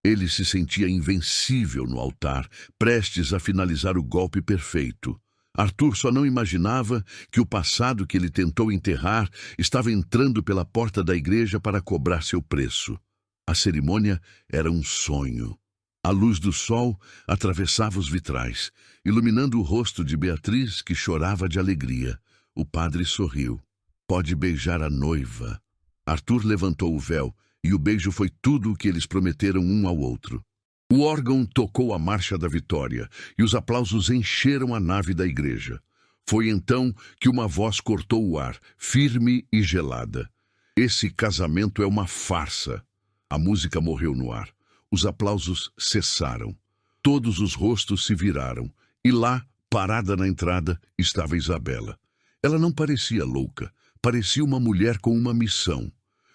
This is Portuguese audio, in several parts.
Ele se sentia invencível no altar, prestes a finalizar o golpe perfeito. Arthur só não imaginava que o passado que ele tentou enterrar estava entrando pela porta da igreja para cobrar seu preço. A cerimônia era um sonho. A luz do sol atravessava os vitrais, iluminando o rosto de Beatriz, que chorava de alegria. O padre sorriu. "Pode beijar a noiva." Arthur levantou o véu, e o beijo foi tudo o que eles prometeram um ao outro. O órgão tocou a marcha da vitória, e os aplausos encheram a nave da igreja. Foi então que uma voz cortou o ar, firme e gelada. "Esse casamento é uma farsa." A música morreu no ar. Os aplausos cessaram. Todos os rostos se viraram, e lá, parada na entrada, estava Isabela. Ela não parecia louca, parecia uma mulher com uma missão.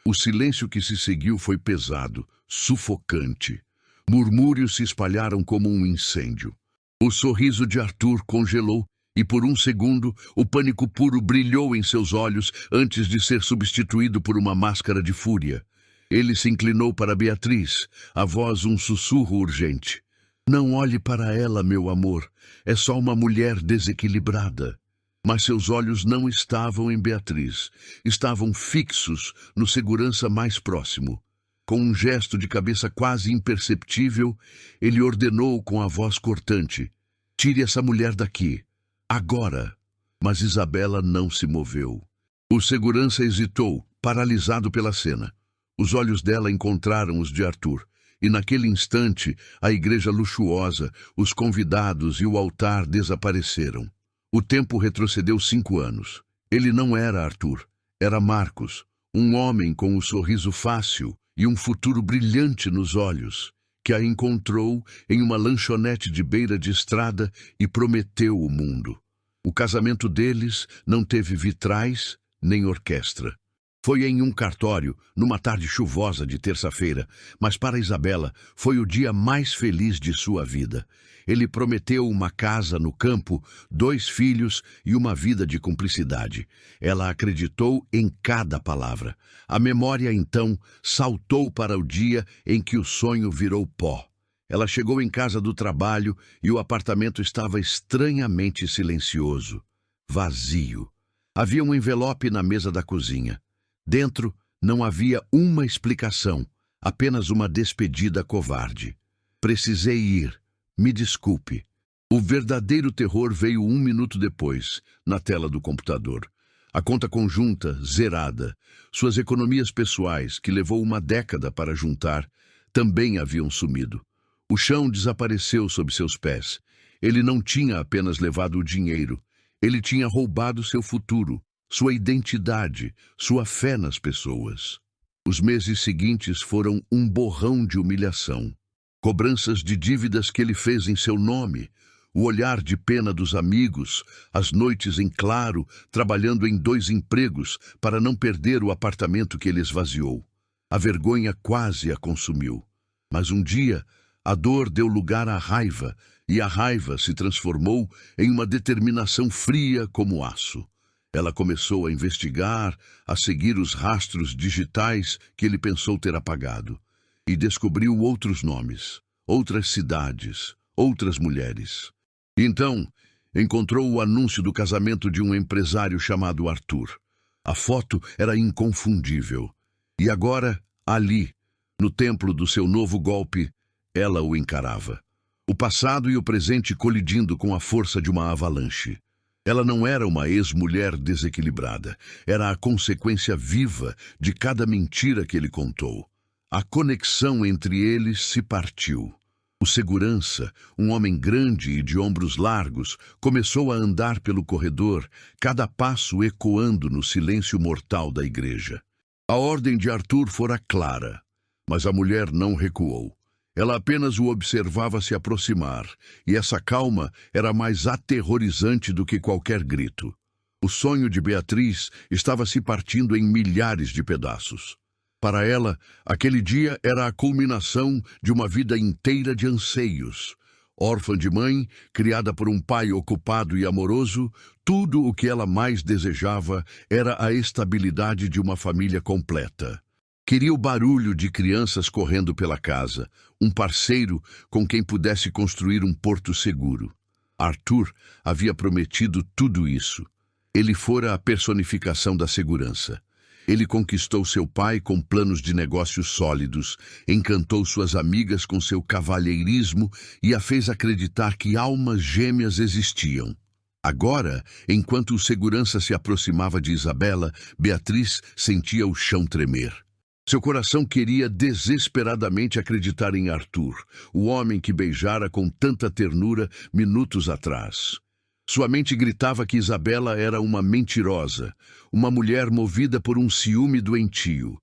O silêncio que se seguiu foi pesado, sufocante. Murmúrios se espalharam como um incêndio. O sorriso de Arthur congelou, e por um segundo o pânico puro brilhou em seus olhos antes de ser substituído por uma máscara de fúria. Ele se inclinou para Beatriz, a voz um sussurro urgente. "Não olhe para ela, meu amor. É só uma mulher desequilibrada." Mas seus olhos não estavam em Beatriz. Estavam fixos no segurança mais próximo. Com um gesto de cabeça quase imperceptível, ele ordenou com a voz cortante: "Tire essa mulher daqui. Agora." Mas Isabela não se moveu. O segurança hesitou, paralisado pela cena. Os olhos dela encontraram os de Arthur, e naquele instante a igreja luxuosa, os convidados e o altar desapareceram. O tempo retrocedeu 5 anos. Ele não era Arthur, era Marcos, um homem com um sorriso fácil e um futuro brilhante nos olhos, que a encontrou em uma lanchonete de beira de estrada e prometeu o mundo. O casamento deles não teve vitrais nem orquestra. Foi em um cartório, numa tarde chuvosa de terça-feira, mas para Isabela foi o dia mais feliz de sua vida. Ele prometeu uma casa no campo, 2 filhos e uma vida de cumplicidade. Ela acreditou em cada palavra. A memória, então, saltou para o dia em que o sonho virou pó. Ela chegou em casa do trabalho e o apartamento estava estranhamente silencioso, vazio. Havia um envelope na mesa da cozinha. Dentro não havia uma explicação, apenas uma despedida covarde. "Precisei ir. Me desculpe." O verdadeiro terror veio 1 minuto depois, na tela do computador. A conta conjunta zerada. Suas economias pessoais, que levou uma década para juntar, também haviam sumido. O chão desapareceu sob seus pés. Ele não tinha apenas levado o dinheiro. Ele tinha roubado seu futuro, sua identidade, sua fé nas pessoas. Os meses seguintes foram um borrão de humilhação. Cobranças de dívidas que ele fez em seu nome, o olhar de pena dos amigos, as noites em claro, trabalhando em 2 empregos para não perder o apartamento que ele esvaziou. A vergonha quase a consumiu. Mas um dia, a dor deu lugar à raiva, e a raiva se transformou em uma determinação fria como aço. Ela começou a investigar, a seguir os rastros digitais que ele pensou ter apagado. E descobriu outros nomes, outras cidades, outras mulheres. Então, encontrou o anúncio do casamento de um empresário chamado Arthur. A foto era inconfundível. E agora, ali, no templo do seu novo golpe, ela o encarava. O passado e o presente colidindo com a força de uma avalanche. Ela não era uma ex-mulher desequilibrada. Era a consequência viva de cada mentira que ele contou. A conexão entre eles se partiu. O segurança, um homem grande e de ombros largos, começou a andar pelo corredor, cada passo ecoando no silêncio mortal da igreja. A ordem de Arthur fora clara, mas a mulher não recuou. Ela apenas o observava se aproximar, e essa calma era mais aterrorizante do que qualquer grito. O sonho de Beatriz estava se partindo em milhares de pedaços. Para ela, aquele dia era a culminação de uma vida inteira de anseios. Órfã de mãe, criada por um pai ocupado e amoroso, tudo o que ela mais desejava era a estabilidade de uma família completa. Queria o barulho de crianças correndo pela casa, um parceiro com quem pudesse construir um porto seguro. Arthur havia prometido tudo isso. Ele fora a personificação da segurança. Ele conquistou seu pai com planos de negócios sólidos, encantou suas amigas com seu cavalheirismo e a fez acreditar que almas gêmeas existiam. Agora, enquanto o segurança se aproximava de Isabela, Beatriz sentia o chão tremer. Seu coração queria desesperadamente acreditar em Arthur, o homem que beijara com tanta ternura minutos atrás. Sua mente gritava que Isabela era uma mentirosa, uma mulher movida por um ciúme doentio.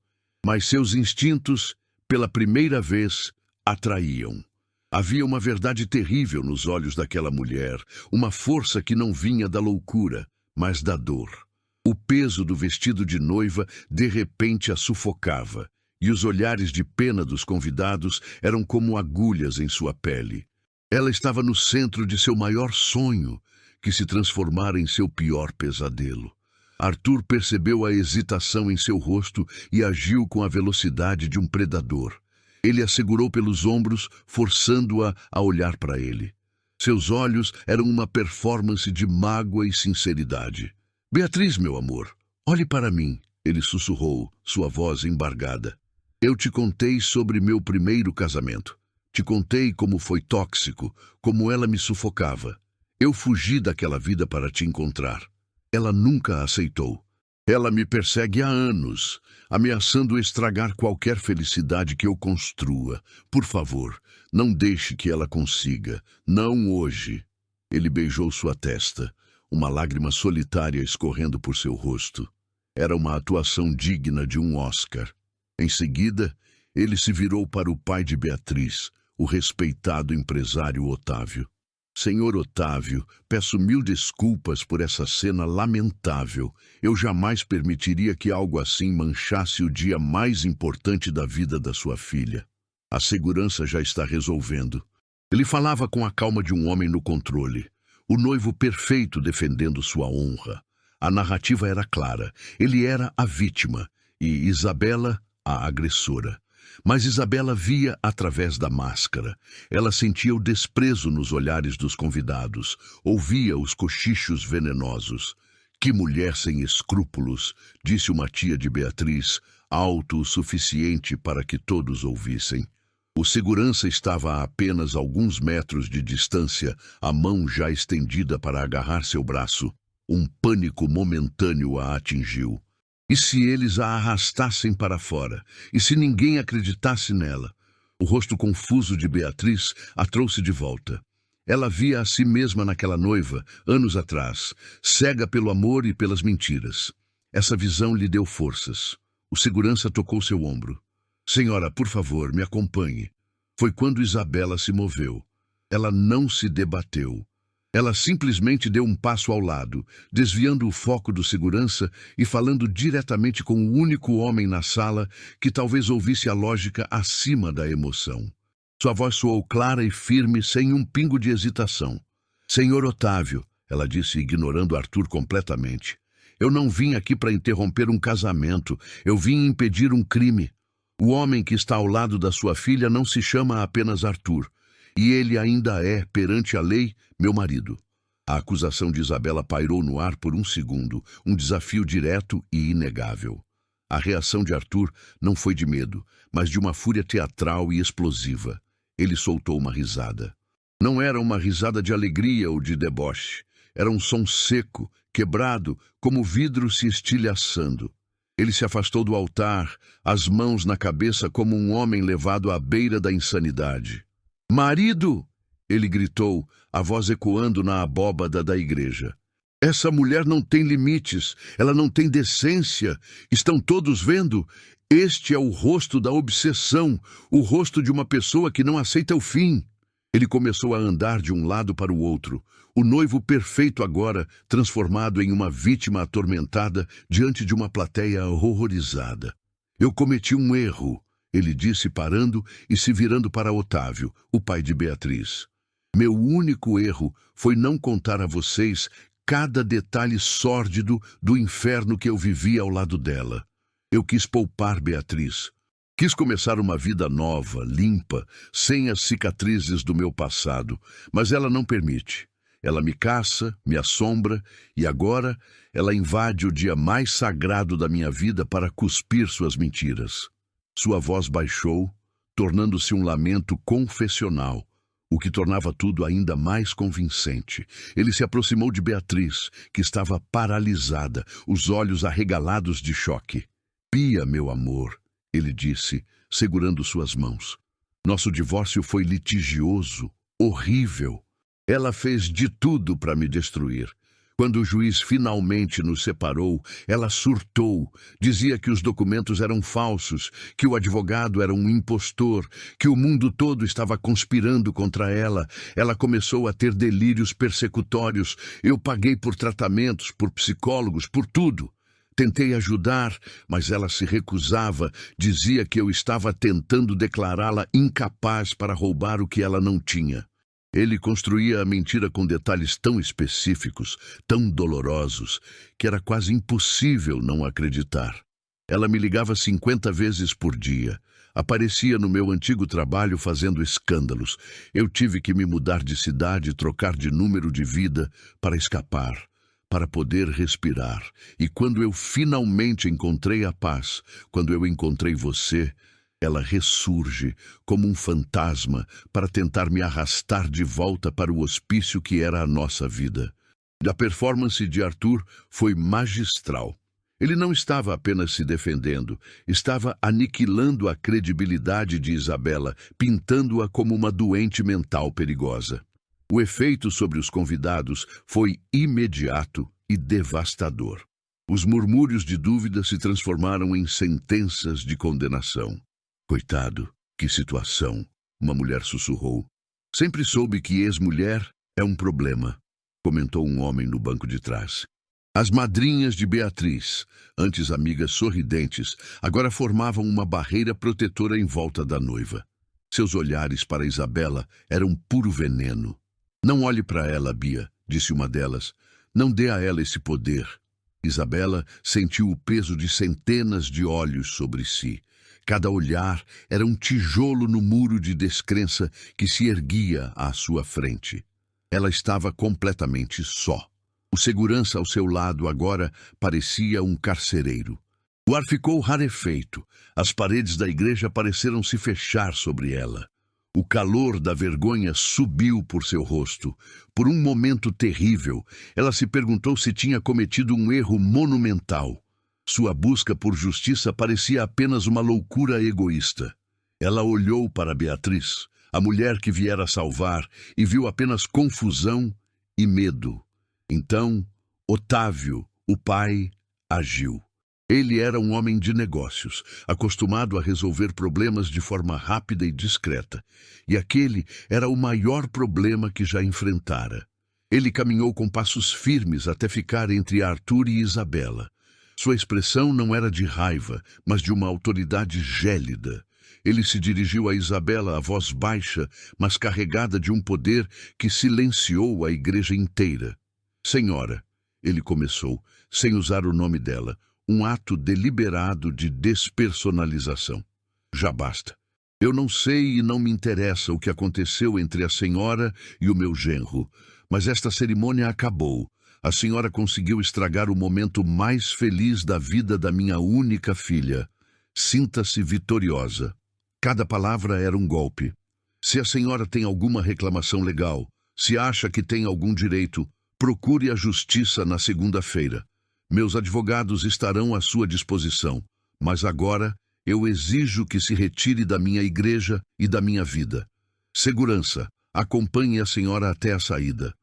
Mas seus instintos, pela primeira vez, atraíam. Havia uma verdade terrível nos olhos daquela mulher, uma força que não vinha da loucura, mas da dor. O peso do vestido de noiva de repente a sufocava, e os olhares de pena dos convidados eram como agulhas em sua pele. Ela estava no centro de seu maior sonho, que se transformara em seu pior pesadelo. Arthur percebeu a hesitação em seu rosto e agiu com a velocidade de um predador. Ele a segurou pelos ombros, forçando-a a olhar para ele. Seus olhos eram uma performance de mágoa e sinceridade. Beatriz, meu amor, olhe para mim, ele sussurrou, sua voz embargada. Eu te contei sobre meu primeiro casamento. Te contei como foi tóxico, como ela me sufocava. Eu fugi daquela vida para te encontrar. Ela nunca aceitou. Ela me persegue há anos, ameaçando estragar qualquer felicidade que eu construa. Por favor, não deixe que ela consiga. Não hoje. Ele beijou sua testa, uma lágrima solitária escorrendo por seu rosto. Era uma atuação digna de um Oscar. Em seguida, ele se virou para o pai de Beatriz, o respeitado empresário Otávio. Senhor Otávio, peço mil desculpas por essa cena lamentável. Eu jamais permitiria que algo assim manchasse o dia mais importante da vida da sua filha. A segurança já está resolvendo. Ele falava com a calma de um homem no controle. O noivo perfeito defendendo sua honra. A narrativa era clara. Ele era a vítima e Isabela a agressora. Mas Isabela via através da máscara. Ela sentia o desprezo nos olhares dos convidados, ouvia os cochichos venenosos. Que mulher sem escrúpulos, disse uma tia de Beatriz, alto o suficiente para que todos ouvissem. O segurança estava a apenas alguns metros de distância, a mão já estendida para agarrar seu braço. Um pânico momentâneo a atingiu. E se eles a arrastassem para fora? E se ninguém acreditasse nela? O rosto confuso de Beatriz a trouxe de volta. Ela via a si mesma naquela noiva, anos atrás, cega pelo amor e pelas mentiras. Essa visão lhe deu forças. O segurança tocou seu ombro. Senhora, por favor, me acompanhe. Foi quando Isabela se moveu. Ela não se debateu. Ela simplesmente deu um passo ao lado, desviando o foco do segurança e falando diretamente com o único homem na sala que talvez ouvisse a lógica acima da emoção. Sua voz soou clara e firme, sem um pingo de hesitação. Senhor Otávio, ela disse, ignorando Arthur completamente. Eu não vim aqui para interromper um casamento, eu vim impedir um crime. O homem que está ao lado da sua filha não se chama apenas Arthur. E ele ainda é, perante a lei, meu marido. A acusação de Isabela pairou no ar por um segundo, um desafio direto e inegável. A reação de Arthur não foi de medo, mas de uma fúria teatral e explosiva. Ele soltou uma risada. Não era uma risada de alegria ou de deboche. Era um som seco, quebrado, como vidro se estilhaçando. Ele se afastou do altar, as mãos na cabeça como um homem levado à beira da insanidade. Marido! Ele gritou, a voz ecoando na abóbada da igreja. Essa mulher não tem limites, ela não tem decência. Estão todos vendo? Este é o rosto da obsessão, o rosto de uma pessoa que não aceita o fim. Ele começou a andar de um lado para o outro, o noivo perfeito agora, transformado em uma vítima atormentada diante de uma plateia horrorizada. Eu cometi um erro, ele disse parando e se virando para Otávio, o pai de Beatriz. Meu único erro foi não contar a vocês cada detalhe sórdido do inferno que eu vivia ao lado dela. Eu quis poupar Beatriz. Quis começar uma vida nova, limpa, sem as cicatrizes do meu passado, mas ela não permite. Ela me caça, me assombra, e agora ela invade o dia mais sagrado da minha vida para cuspir suas mentiras. Sua voz baixou, tornando-se um lamento confessional, o que tornava tudo ainda mais convincente. Ele se aproximou de Beatriz, que estava paralisada, os olhos arregalados de choque. Bia, meu amor, ele disse, segurando suas mãos. Nosso divórcio foi litigioso, horrível. Ela fez de tudo para me destruir. Quando o juiz finalmente nos separou, ela surtou, dizia que os documentos eram falsos, que o advogado era um impostor, que o mundo todo estava conspirando contra ela. Ela começou a ter delírios persecutórios. Eu paguei por tratamentos, por psicólogos, por tudo. Tentei ajudar, mas ela se recusava, dizia que eu estava tentando declará-la incapaz para roubar o que ela não tinha. Ele construía a mentira com detalhes tão específicos, tão dolorosos, que era quase impossível não acreditar. Ela me ligava 50 vezes por dia. Aparecia no meu antigo trabalho fazendo escândalos. Eu tive que me mudar de cidade, trocar de número de vida para escapar, para poder respirar. E quando eu finalmente encontrei a paz, quando eu encontrei você, ela ressurge como um fantasma para tentar me arrastar de volta para o hospício que era a nossa vida. A performance de Arthur foi magistral. Ele não estava apenas se defendendo, estava aniquilando a credibilidade de Isabela, pintando-a como uma doente mental perigosa. O efeito sobre os convidados foi imediato e devastador. Os murmúrios de dúvida se transformaram em sentenças de condenação. Coitado, que situação, uma mulher sussurrou. Sempre soube que ex-mulher é um problema, comentou um homem no banco de trás. As madrinhas de Beatriz, antes amigas sorridentes, agora formavam uma barreira protetora em volta da noiva. Seus olhares para Isabela eram puro veneno. Não olhe para ela, Bia, disse uma delas. Não dê a ela esse poder. Isabela sentiu o peso de centenas de olhos sobre si. Cada olhar era um tijolo no muro de descrença que se erguia à sua frente. Ela estava completamente só. O segurança ao seu lado agora parecia um carcereiro. O ar ficou rarefeito. As paredes da igreja pareceram se fechar sobre ela. O calor da vergonha subiu por seu rosto. Por um momento terrível, ela se perguntou se tinha cometido um erro monumental. Sua busca por justiça parecia apenas uma loucura egoísta. Ela olhou para Beatriz, a mulher que viera salvar, e viu apenas confusão e medo. Então, Otávio, o pai, agiu. Ele era um homem de negócios, acostumado a resolver problemas de forma rápida e discreta. E aquele era o maior problema que já enfrentara. Ele caminhou com passos firmes até ficar entre Arthur e Isabela. Sua expressão não era de raiva, mas de uma autoridade gélida. Ele se dirigiu a Isabela, a voz baixa, mas carregada de um poder que silenciou a igreja inteira. Senhora, ele começou, sem usar o nome dela, um ato deliberado de despersonalização. Já basta. Eu não sei e não me interessa o que aconteceu entre a senhora e o meu genro, mas esta cerimônia acabou. A senhora conseguiu estragar o momento mais feliz da vida da minha única filha. Sinta-se vitoriosa. Cada palavra era um golpe. Se a senhora tem alguma reclamação legal, se acha que tem algum direito, procure a justiça na segunda-feira. Meus advogados estarão à sua disposição, mas agora eu exijo que se retire da minha igreja e da minha vida. Segurança, acompanhe a senhora até a saída.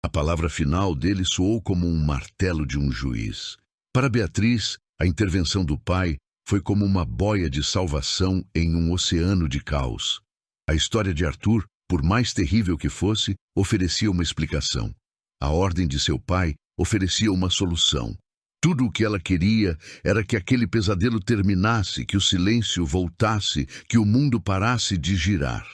A palavra final dele soou como um martelo de um juiz. Para Beatriz, a intervenção do pai foi como uma boia de salvação em um oceano de caos. A história de Arthur, por mais terrível que fosse, oferecia uma explicação. A ordem de seu pai oferecia uma solução. Tudo o que ela queria era que aquele pesadelo terminasse, que o silêncio voltasse, que o mundo parasse de girar.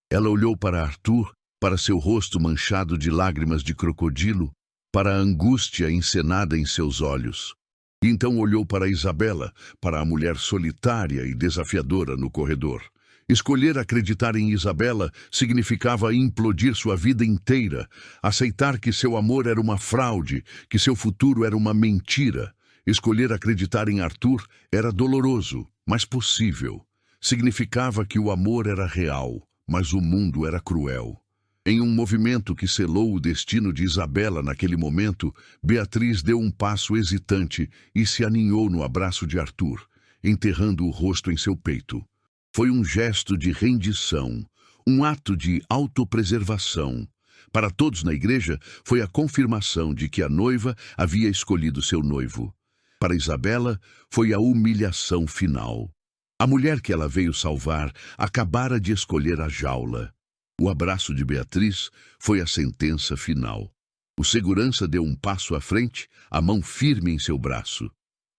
Ela olhou para Arthur, para seu rosto manchado de lágrimas de crocodilo, para a angústia encenada em seus olhos. E então olhou para Isabela, para a mulher solitária e desafiadora no corredor. Escolher acreditar em Isabela significava implodir sua vida inteira, aceitar que seu amor era uma fraude, que seu futuro era uma mentira. Escolher acreditar em Arthur era doloroso, mas possível. Significava que o amor era real, mas o mundo era cruel. Em um movimento que selou o destino de Isabela naquele momento, Beatriz deu um passo hesitante e se aninhou no abraço de Arthur, enterrando o rosto em seu peito. Foi um gesto de rendição, um ato de autopreservação. Para todos na igreja, foi a confirmação de que a noiva havia escolhido seu noivo. Para Isabela, foi a humilhação final. A mulher que ela veio salvar acabara de escolher a jaula. O abraço de Beatriz foi a sentença final. O segurança deu um passo à frente, a mão firme em seu braço.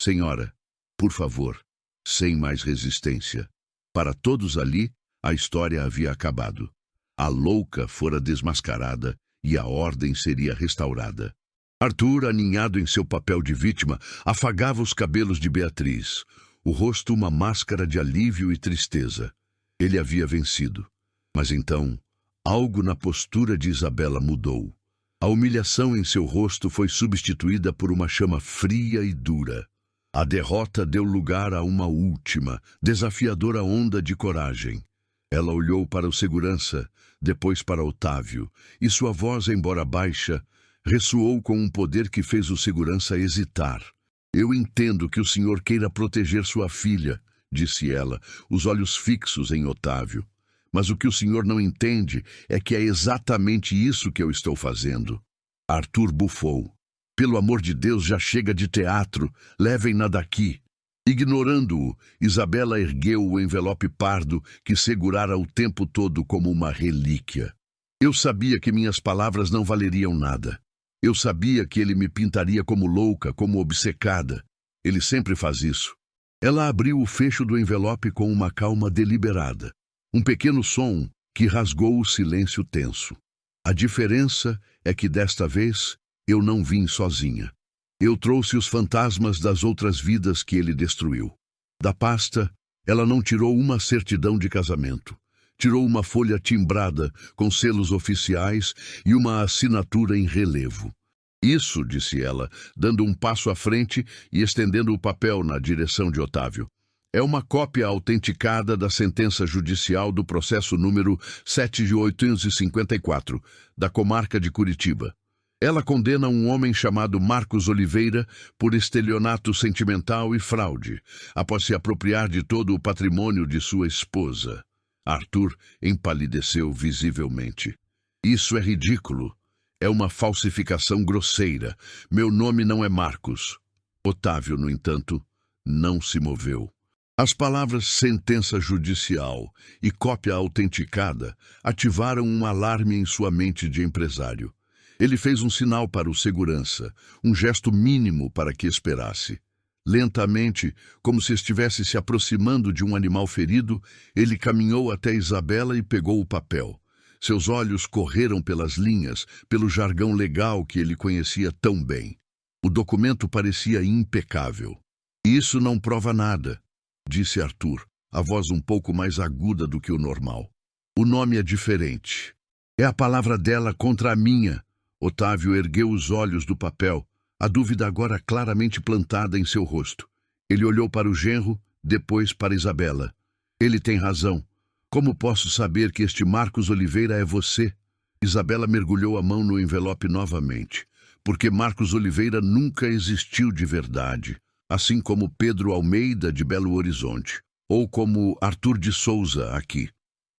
Senhora, por favor, sem mais resistência. Para todos ali, a história havia acabado. A louca fora desmascarada e a ordem seria restaurada. Arthur, aninhado em seu papel de vítima, afagava os cabelos de Beatriz, o rosto uma máscara de alívio e tristeza. Ele havia vencido. Mas então, algo na postura de Isabela mudou. A humilhação em seu rosto foi substituída por uma chama fria e dura. A derrota deu lugar a uma última, desafiadora onda de coragem. Ela olhou para o segurança, depois para Otávio, e sua voz, embora baixa, ressoou com um poder que fez o segurança hesitar. Eu entendo que o senhor queira proteger sua filha, disse ela, os olhos fixos em Otávio. Mas o que o senhor não entende é que é exatamente isso que eu estou fazendo. Arthur bufou. Pelo amor de Deus, já chega de teatro, levem-na daqui. Ignorando-o, Isabela ergueu o envelope pardo que segurara o tempo todo como uma relíquia. Eu sabia que minhas palavras não valeriam nada. Eu sabia que ele me pintaria como louca, como obcecada. Ele sempre faz isso. Ela abriu o fecho do envelope com uma calma deliberada. Um pequeno som que rasgou o silêncio tenso. A diferença é que desta vez eu não vim sozinha. Eu trouxe os fantasmas das outras vidas que ele destruiu. Da pasta, ela não tirou uma certidão de casamento. Tirou uma folha timbrada com selos oficiais e uma assinatura em relevo. Isso, disse ela, dando um passo à frente e estendendo o papel na direção de Otávio. É uma cópia autenticada da sentença judicial do processo número 7.854, da comarca de Curitiba. Ela condena um homem chamado Marcos Oliveira por estelionato sentimental e fraude, após se apropriar de todo o patrimônio de sua esposa. Arthur empalideceu visivelmente. Isso é ridículo. É uma falsificação grosseira. Meu nome não é Marcos. Otávio, no entanto, não se moveu. As palavras sentença judicial e cópia autenticada ativaram um alarme em sua mente de empresário. Ele fez um sinal para o segurança, um gesto mínimo para que esperasse. Lentamente, como se estivesse se aproximando de um animal ferido, ele caminhou até Isabela e pegou o papel. Seus olhos correram pelas linhas, pelo jargão legal que ele conhecia tão bem. O documento parecia impecável. Isso não prova nada, disse Arthur, a voz um pouco mais aguda do que o normal. O nome é diferente. É a palavra dela contra a minha. Otávio ergueu os olhos do papel, a dúvida agora claramente plantada em seu rosto. Ele olhou para o genro, depois para Isabela. Ele tem razão. Como posso saber que este Marcos Oliveira é você? Isabela mergulhou a mão no envelope novamente. Porque Marcos Oliveira nunca existiu de verdade. Assim como Pedro Almeida, de Belo Horizonte. Ou como Arthur de Souza, aqui.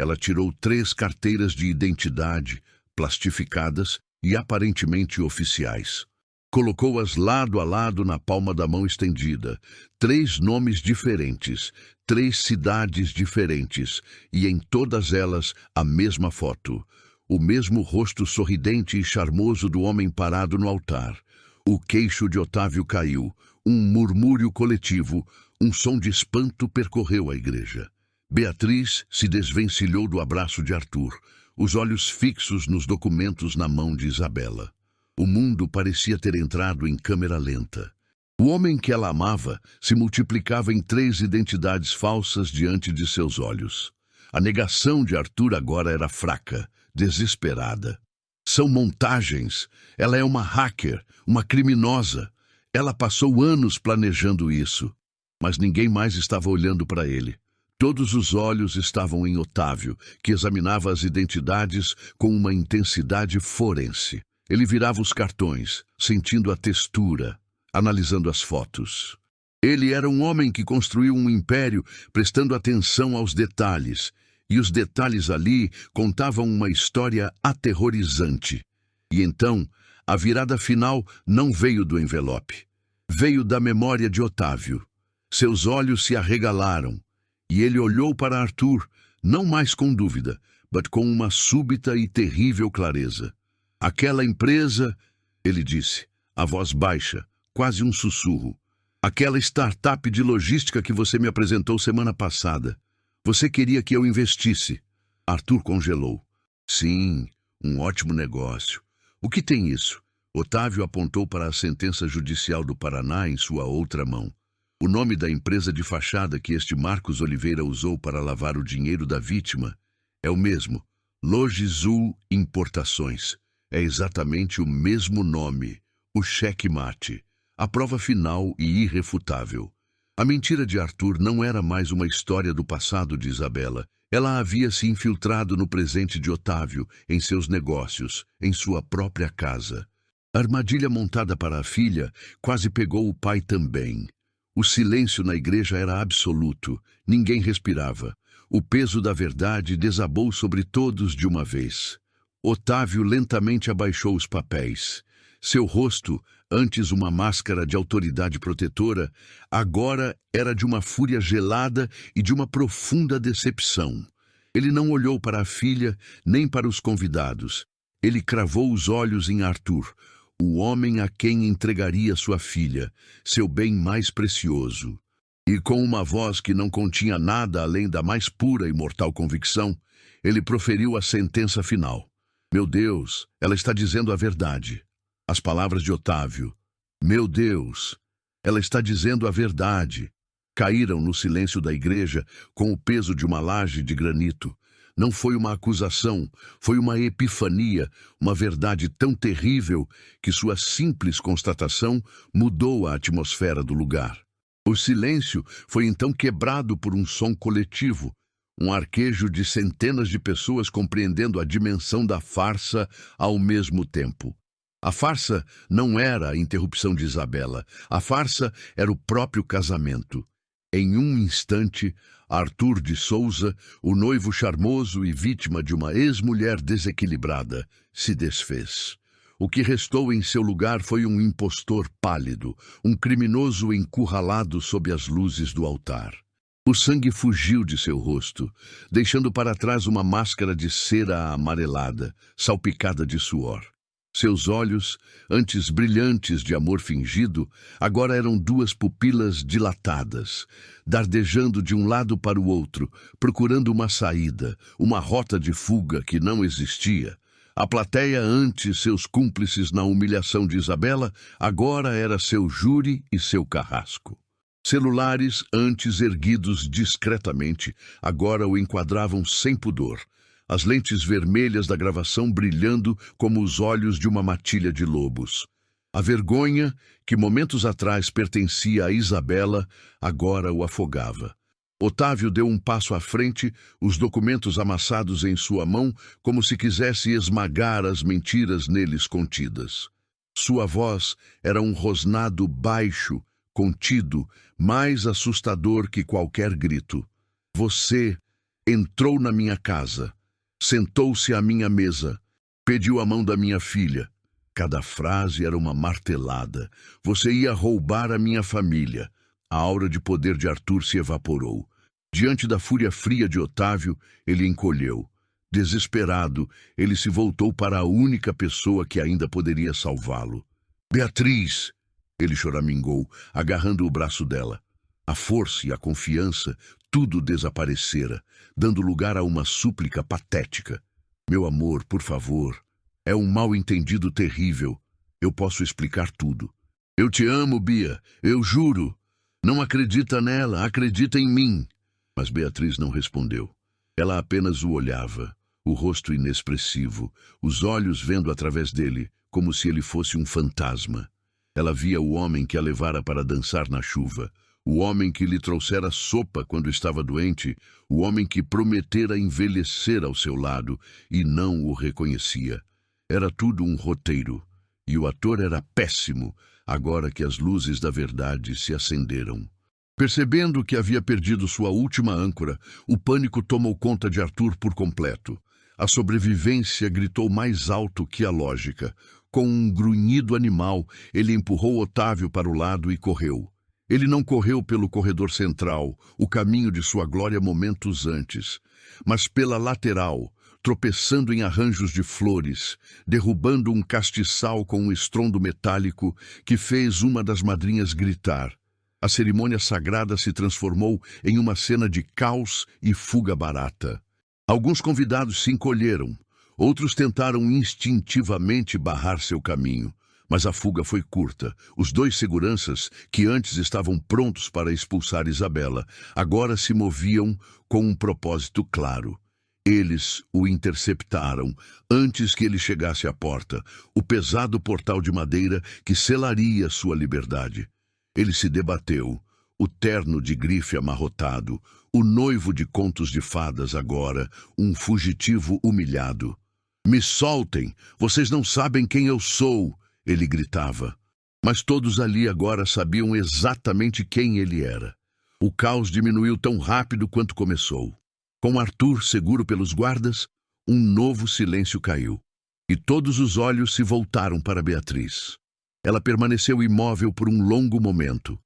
Ela tirou 3 carteiras de identidade, plastificadas e aparentemente oficiais. Colocou-as lado a lado na palma da mão estendida. 3 nomes diferentes, 3 cidades diferentes, e em todas elas a mesma foto. O mesmo rosto sorridente e charmoso do homem parado no altar. O queixo de Otávio caiu. Um murmúrio coletivo, um som de espanto percorreu a igreja. Beatriz se desvencilhou do abraço de Arthur, os olhos fixos nos documentos na mão de Isabela. O mundo parecia ter entrado em câmera lenta. O homem que ela amava se multiplicava em 3 identidades falsas diante de seus olhos. A negação de Arthur agora era fraca, desesperada. São montagens. Ela é uma hacker, uma criminosa. Ela passou anos planejando isso. Mas ninguém mais estava olhando para ele. Todos os olhos estavam em Otávio, que examinava as identidades com uma intensidade forense. Ele virava os cartões, sentindo a textura, analisando as fotos. Ele era um homem que construiu um império prestando atenção aos detalhes, e os detalhes ali contavam uma história aterrorizante. E então, a virada final não veio do envelope. Veio da memória de Otávio. Seus olhos se arregalaram, e ele olhou para Arthur, não mais com dúvida, mas com uma súbita e terrível clareza. Aquela empresa, ele disse, a voz baixa, quase um sussurro. Aquela startup de logística que você me apresentou semana passada. Você queria que eu investisse. Arthur congelou. Sim, um ótimo negócio. O que tem isso? Otávio apontou para a sentença judicial do Paraná em sua outra mão. O nome da empresa de fachada que este Marcos Oliveira usou para lavar o dinheiro da vítima é o mesmo, Logizul Importações. É exatamente o mesmo nome, o cheque-mate, a prova final e irrefutável. A mentira de Arthur não era mais uma história do passado de Isabela. Ela havia se infiltrado no presente de Otávio, em seus negócios, em sua própria casa. A armadilha montada para a filha quase pegou o pai também. O silêncio na igreja era absoluto, ninguém respirava. O peso da verdade desabou sobre todos de uma vez. Otávio lentamente abaixou os papéis. Seu rosto, antes uma máscara de autoridade protetora, agora era de uma fúria gelada e de uma profunda decepção. Ele não olhou para a filha, nem para os convidados. Ele cravou os olhos em Arthur, o homem a quem entregaria sua filha, seu bem mais precioso. E com uma voz que não continha nada além da mais pura e mortal convicção, ele proferiu a sentença final. Meu Deus, ela está dizendo a verdade. As palavras de Otávio. Meu Deus, ela está dizendo a verdade. Caíram no silêncio da igreja com o peso de uma laje de granito. Não foi uma acusação, foi uma epifania, uma verdade tão terrível que sua simples constatação mudou a atmosfera do lugar. O silêncio foi então quebrado por um som coletivo, um arquejo de centenas de pessoas compreendendo a dimensão da farsa ao mesmo tempo. A farsa não era a interrupção de Isabela, a farsa era o próprio casamento. Em um instante, Arthur de Souza, o noivo charmoso e vítima de uma ex-mulher desequilibrada, se desfez. O que restou em seu lugar foi um impostor pálido, um criminoso encurralado sob as luzes do altar. O sangue fugiu de seu rosto, deixando para trás uma máscara de cera amarelada, salpicada de suor. Seus olhos, antes brilhantes de amor fingido, agora eram 2 pupilas dilatadas, dardejando de um lado para o outro, procurando uma saída, uma rota de fuga que não existia. A plateia, antes seus cúmplices na humilhação de Isabela, agora era seu júri e seu carrasco. Celulares, antes erguidos discretamente, agora o enquadravam sem pudor. As lentes vermelhas da gravação brilhando como os olhos de uma matilha de lobos. A vergonha, que momentos atrás pertencia a Isabela, agora o afogava. Otávio deu um passo à frente, os documentos amassados em sua mão, como se quisesse esmagar as mentiras neles contidas. Sua voz era um rosnado baixo, contido, mais assustador que qualquer grito. Você entrou na minha casa. Sentou-se à minha mesa, pediu a mão da minha filha. Cada frase era uma martelada. Você ia roubar a minha família. A aura de poder de Arthur se evaporou. Diante da fúria fria de Otávio, ele encolheu. Desesperado, ele se voltou para a única pessoa que ainda poderia salvá-lo. Beatriz! Ele choramingou, agarrando o braço dela. A força e a confiança, tudo desaparecera, dando lugar a uma súplica patética. Meu amor, por favor. É um mal-entendido terrível. Eu posso explicar tudo. Eu te amo, Bia, eu juro. Não acredita nela, acredita em mim. Mas Beatriz não respondeu. Ela apenas o olhava, o rosto inexpressivo, os olhos vendo através dele, como se ele fosse um fantasma. Ela via o homem que a levara para dançar na chuva, o homem que lhe trouxera sopa quando estava doente, o homem que prometera envelhecer ao seu lado e não o reconhecia. Era tudo um roteiro, e o ator era péssimo, agora que as luzes da verdade se acenderam. Percebendo que havia perdido sua última âncora, o pânico tomou conta de Arthur por completo. A sobrevivência gritou mais alto que a lógica. Com um grunhido animal, ele empurrou Otávio para o lado e correu. Ele não correu pelo corredor central, o caminho de sua glória momentos antes, mas pela lateral, tropeçando em arranjos de flores, derrubando um castiçal com um estrondo metálico que fez uma das madrinhas gritar. A cerimônia sagrada se transformou em uma cena de caos e fuga barata. Alguns convidados se encolheram, outros tentaram instintivamente barrar seu caminho, mas a fuga foi curta. Os dois seguranças, que antes estavam prontos para expulsar Isabela, agora se moviam com um propósito claro. Eles o interceptaram antes que ele chegasse à porta, o pesado portal de madeira que selaria sua liberdade. Ele se debateu, o terno de grife amarrotado, o noivo de contos de fadas agora, um fugitivo humilhado. "Me soltem! Vocês não sabem quem eu sou!" ele gritava. Mas todos ali agora sabiam exatamente quem ele era. O caos diminuiu tão rápido quanto começou. Com Arthur seguro pelos guardas, um novo silêncio caiu. E todos os olhos se voltaram para Beatriz. Ela permaneceu imóvel por um longo momento,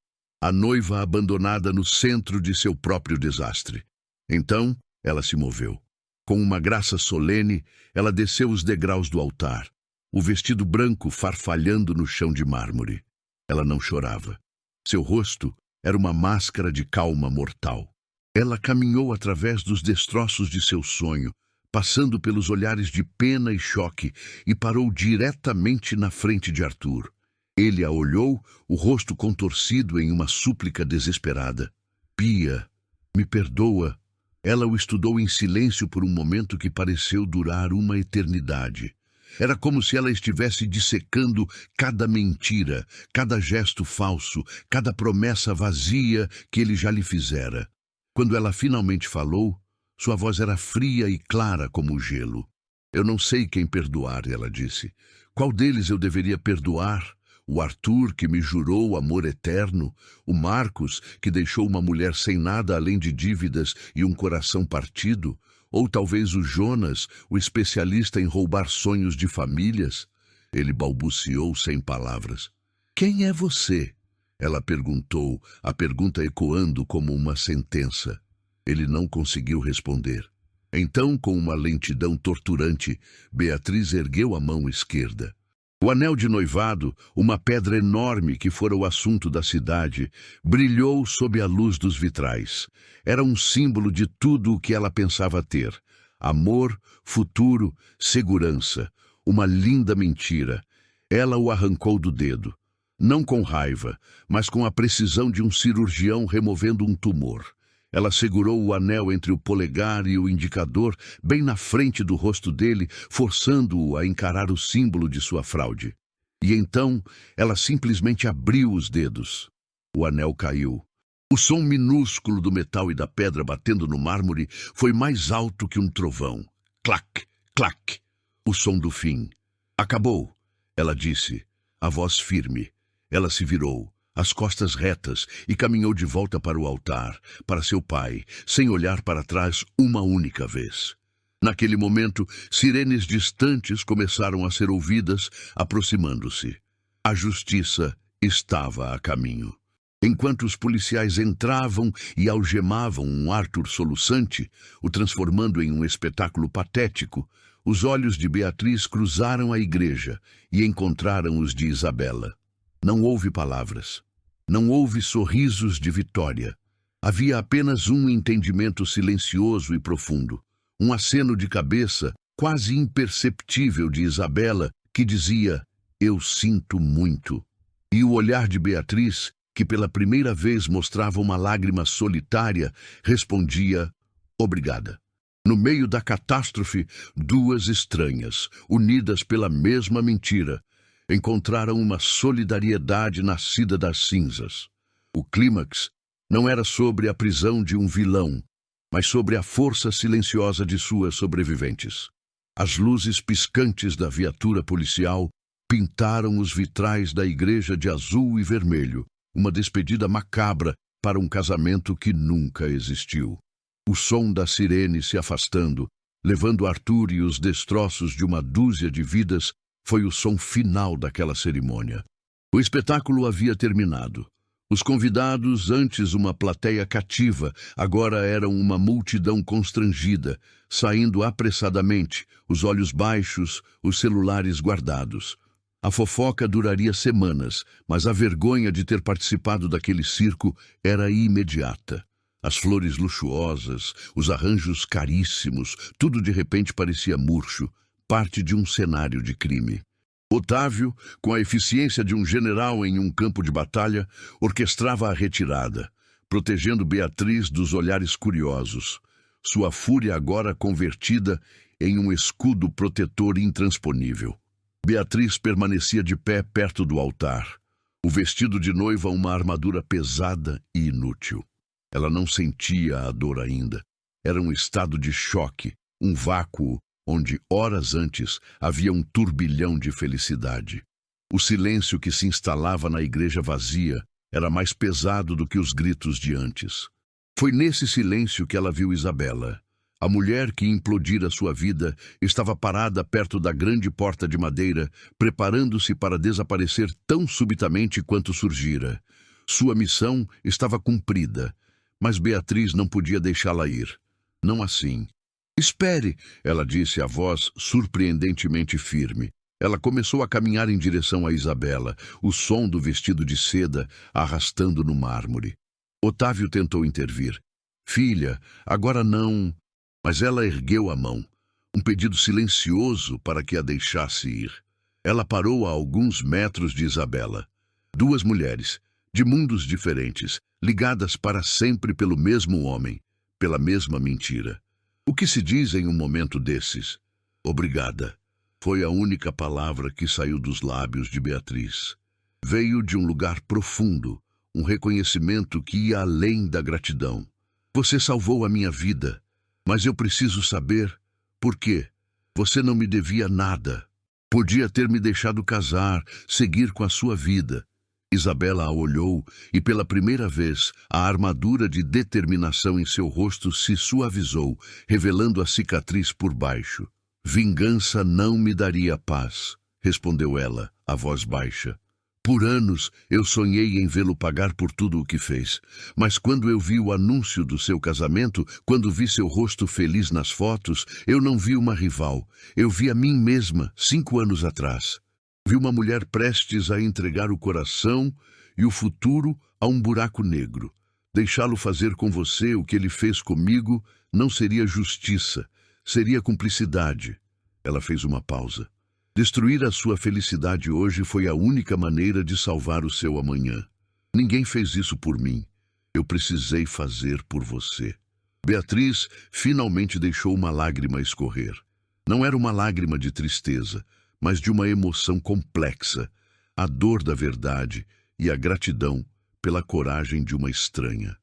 a noiva abandonada no centro de seu próprio desastre. Então, ela se moveu. Com uma graça solene, ela desceu os degraus do altar, o vestido branco farfalhando no chão de mármore. Ela não chorava. Seu rosto era uma máscara de calma mortal. Ela caminhou através dos destroços de seu sonho, passando pelos olhares de pena e choque, e parou diretamente na frente de Arthur. Ele a olhou, o rosto contorcido em uma súplica desesperada. "Bia, me perdoa." Ela o estudou em silêncio por um momento que pareceu durar uma eternidade. Era como se ela estivesse dissecando cada mentira, cada gesto falso, cada promessa vazia que ele já lhe fizera. Quando ela finalmente falou, sua voz era fria e clara como o gelo. "Eu não sei quem perdoar," ela disse. "Qual deles eu deveria perdoar? O Arthur, que me jurou amor eterno, o Marcos, que deixou uma mulher sem nada além de dívidas e um coração partido, ou talvez o Jonas, o especialista em roubar sonhos de famílias?" Ele balbuciou sem palavras. "Quem é você?" ela perguntou, a pergunta ecoando como uma sentença. Ele não conseguiu responder. Então, com uma lentidão torturante, Beatriz ergueu a mão esquerda. O anel de noivado, uma pedra enorme que fora o assunto da cidade, brilhou sob a luz dos vitrais. Era um símbolo de tudo o que ela pensava ter: amor, futuro, segurança. Uma linda mentira. Ela o arrancou do dedo. Não com raiva, mas com a precisão de um cirurgião removendo um tumor. Ela segurou o anel entre o polegar e o indicador, bem na frente do rosto dele, forçando-o a encarar o símbolo de sua fraude. E então, ela simplesmente abriu os dedos. O anel caiu. O som minúsculo do metal e da pedra batendo no mármore foi mais alto que um trovão. Clac, clac. O som do fim. "Acabou", ela disse, a voz firme. Ela se virou, as costas retas, e caminhou de volta para o altar, para seu pai, sem olhar para trás uma única vez. Naquele momento, sirenes distantes começaram a ser ouvidas, aproximando-se. A justiça estava a caminho. Enquanto os policiais entravam e algemavam um Arthur soluçante, o transformando em um espetáculo patético, os olhos de Beatriz cruzaram a igreja e encontraram os de Isabela. Não houve palavras. Não houve sorrisos de vitória. Havia apenas um entendimento silencioso e profundo. Um aceno de cabeça, quase imperceptível, de Isabela, que dizia: "Eu sinto muito." E o olhar de Beatriz, que pela primeira vez mostrava uma lágrima solitária, respondia: obrigada. No meio da catástrofe, duas estranhas, unidas pela mesma mentira, encontraram uma solidariedade nascida das cinzas. O clímax não era sobre a prisão de um vilão, mas sobre a força silenciosa de suas sobreviventes. As luzes piscantes da viatura policial pintaram os vitrais da igreja de azul e vermelho, uma despedida macabra para um casamento que nunca existiu. O som da sirene se afastando, levando Arthur e os destroços de uma dúzia de vidas, foi o som final daquela cerimônia. O espetáculo havia terminado. Os convidados, antes uma plateia cativa, agora eram uma multidão constrangida, saindo apressadamente, os olhos baixos, os celulares guardados. A fofoca duraria semanas, mas a vergonha de ter participado daquele circo era imediata. As flores luxuosas, os arranjos caríssimos, tudo de repente parecia murcho, parte de um cenário de crime. Otávio, com a eficiência de um general em um campo de batalha, orquestrava a retirada, protegendo Beatriz dos olhares curiosos, sua fúria agora convertida em um escudo protetor intransponível. Beatriz permanecia de pé perto do altar, o vestido de noiva uma armadura pesada e inútil. Ela não sentia a dor ainda. Era um estado de choque, um vácuo onde, horas antes, havia um turbilhão de felicidade. O silêncio que se instalava na igreja vazia era mais pesado do que os gritos de antes. Foi nesse silêncio que ela viu Isabela. A mulher que implodira sua vida estava parada perto da grande porta de madeira, preparando-se para desaparecer tão subitamente quanto surgira. Sua missão estava cumprida, mas Beatriz não podia deixá-la ir. Não assim. Espere, ela disse a voz surpreendentemente firme. Ela começou a caminhar em direção a Isabela, o som do vestido de seda arrastando no mármore. Otávio tentou intervir. Filha, agora não... Mas ela ergueu a mão, um pedido silencioso para que a deixasse ir. Ela parou a alguns metros de Isabela. Duas mulheres, de mundos diferentes, ligadas para sempre pelo mesmo homem, pela mesma mentira. O que se diz em um momento desses? Obrigada. Foi a única palavra que saiu dos lábios de Beatriz. Veio de um lugar profundo, um reconhecimento que ia além da gratidão. Você salvou a minha vida, mas eu preciso saber por quê. Você não me devia nada. Podia ter me deixado casar, seguir com a sua vida. Isabela a olhou e, pela primeira vez, a armadura de determinação em seu rosto se suavizou, revelando a cicatriz por baixo. Vingança não me daria paz, respondeu ela, a voz baixa. Por anos eu sonhei em vê-lo pagar por tudo o que fez, mas quando eu vi o anúncio do seu casamento, quando vi seu rosto feliz nas fotos, eu não vi uma rival, eu vi a mim mesma 5 anos atrás. Vi uma mulher prestes a entregar o coração e o futuro a um buraco negro. Deixá-lo fazer com você o que ele fez comigo não seria justiça, seria cumplicidade. Ela fez uma pausa. Destruir a sua felicidade hoje foi a única maneira de salvar o seu amanhã. Ninguém fez isso por mim. Eu precisei fazer por você. Beatriz finalmente deixou uma lágrima escorrer. Não era uma lágrima de tristeza, mas de uma emoção complexa, a dor da verdade e a gratidão pela coragem de uma estranha.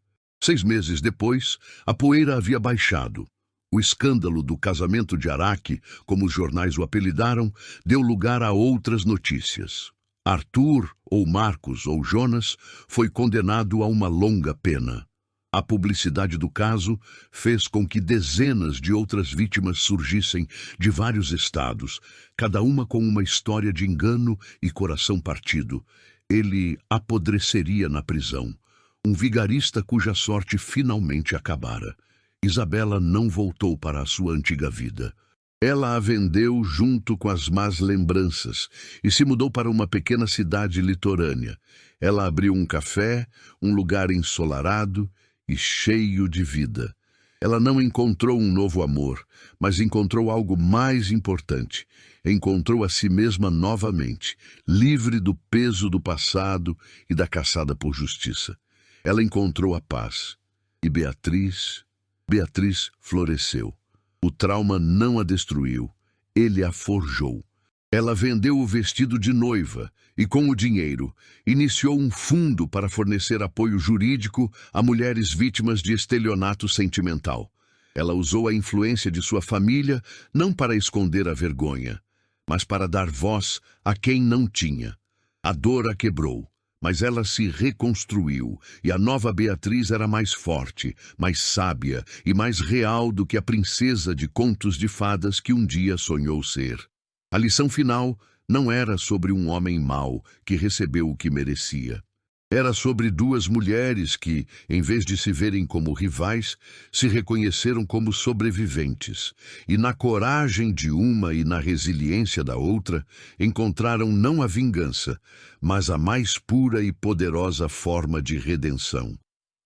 6 meses depois, a poeira havia baixado. O escândalo do casamento de Araque, como os jornais o apelidaram, deu lugar a outras notícias. Arthur, ou Marcos, ou Jonas, foi condenado a uma longa pena. A publicidade do caso fez com que dezenas de outras vítimas surgissem de vários estados, cada uma com uma história de engano e coração partido. Ele apodreceria na prisão, um vigarista cuja sorte finalmente acabara. Isabela não voltou para a sua antiga vida. Ela a vendeu junto com as más lembranças e se mudou para uma pequena cidade litorânea. Ela abriu um café, um lugar ensolarado e cheio de vida. Ela não encontrou um novo amor, mas encontrou algo mais importante. Encontrou a si mesma novamente, livre do peso do passado e da caçada por justiça. Ela encontrou a paz. E Beatriz floresceu. O trauma não a destruiu, ele a forjou. Ela vendeu o vestido de noiva e, com o dinheiro, iniciou um fundo para fornecer apoio jurídico a mulheres vítimas de estelionato sentimental. Ela usou a influência de sua família não para esconder a vergonha, mas para dar voz a quem não tinha. A dor a quebrou, mas ela se reconstruiu, e a nova Beatriz era mais forte, mais sábia e mais real do que a princesa de contos de fadas que um dia sonhou ser. A lição final não era sobre um homem mau que recebeu o que merecia. Era sobre duas mulheres que, em vez de se verem como rivais, se reconheceram como sobreviventes. E na coragem de uma e na resiliência da outra, encontraram não a vingança, mas a mais pura e poderosa forma de redenção.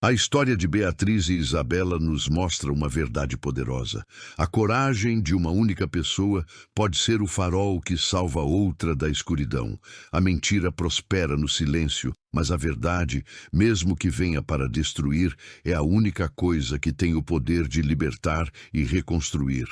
A história de Beatriz e Isabela nos mostra uma verdade poderosa. A coragem de uma única pessoa pode ser o farol que salva outra da escuridão. A mentira prospera no silêncio, mas a verdade, mesmo que venha para destruir, é a única coisa que tem o poder de libertar e reconstruir.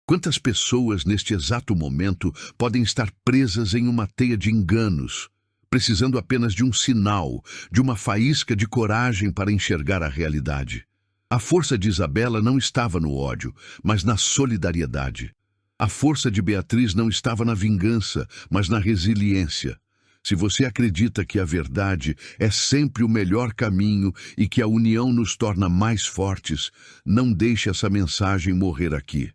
Quantas pessoas neste exato momento podem estar presas em uma teia de enganos, precisando apenas de um sinal, de uma faísca de coragem para enxergar a realidade? A força de Isabela não estava no ódio, mas na solidariedade. A força de Beatriz não estava na vingança, mas na resiliência. Se você acredita que a verdade é sempre o melhor caminho e que a união nos torna mais fortes, não deixe essa mensagem morrer aqui.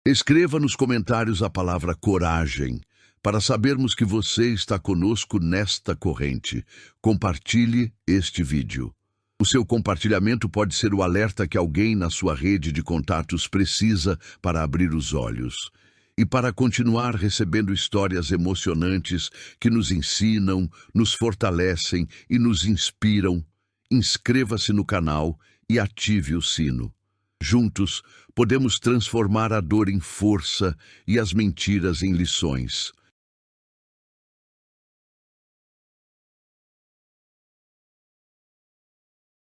Escreva nos comentários a palavra coragem, para sabermos que você está conosco nesta corrente. Compartilhe este vídeo. O seu compartilhamento pode ser o alerta que alguém na sua rede de contatos precisa para abrir os olhos. E para continuar recebendo histórias emocionantes que nos ensinam, nos fortalecem e nos inspiram, inscreva-se no canal e ative o sino. Juntos, podemos transformar a dor em força e as mentiras em lições.